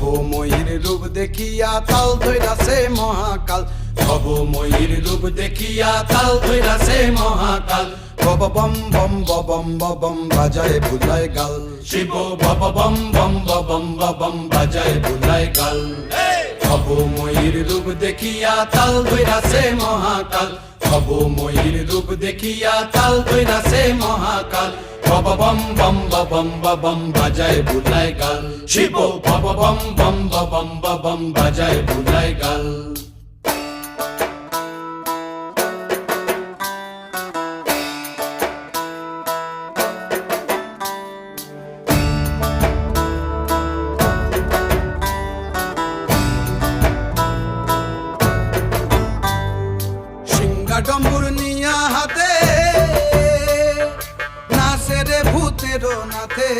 ভবময়ীর রূপ দেখিয়া তাল ধইরাছে মহাকাল, ভবময়ীর রূপ দেখিয়া তাল ধইরাছে মহাকাল। বব বম বম বম বম বাজায় বুলায় গাল, শিব বব বম বম বম বম বাজায় বুলায় গাল। ভবময়ীর রূপ দেখিয়া তাল ধইরাছে মহাকাল, ভবময়ীর রূপ দেখিয়া তাল ধইরাছে মহাকাল। বব বম বম বম বাজায় বুলায় গাল, শিব বব বম বম বম বাজায় বুলায় গাল। ডম্বুর নিয়া হাতে নাচে রে ভূতের নাথে,